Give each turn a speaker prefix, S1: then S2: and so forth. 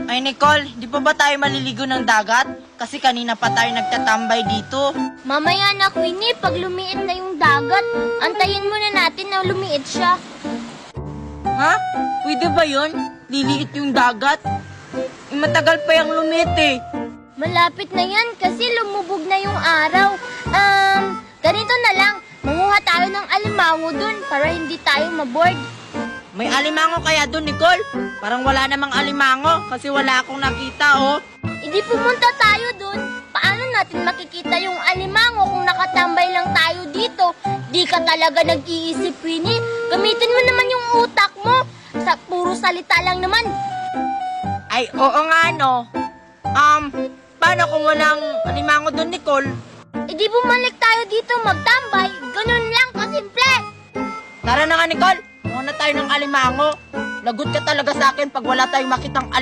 S1: Ay, Nicole, di pa ba tayo maliligo ng dagat? Kasi kanina pa tayo nagtatambay dito.
S2: Mamaya na, Queenie, pag lumiit na yung dagat, antayin muna natin na lumiit siya.
S1: Ha? Pwede ba yun? Liliit yung dagat? Matagal pa yung lumit eh.
S2: Malapit na yan kasi lumubog na yung araw. Ganito na lang. Manguha tayo ng alimango dun para hindi tayo maboard.
S1: May alimango kaya doon, Nicole? Parang wala namang alimango kasi wala akong nakita, oh.
S2: Hindi pumunta tayo dun. Paano natin makikita yung alimango kung nakatambay lang tayo dito? Di ka talaga nag-iisip, Queenie. Gamitin mo naman yung utak mo. Sa puro salita lang naman.
S1: Ay, oo nga, no. Paano kung walang alimango doon, Nicole?
S2: E di bumalik tayo dito magtambay. Ganun lang kasimple.
S1: Tara na nga, Nicole. Muna tayo ng alimango. Lagot ka talaga sa akin pag wala tayong makitang alimango.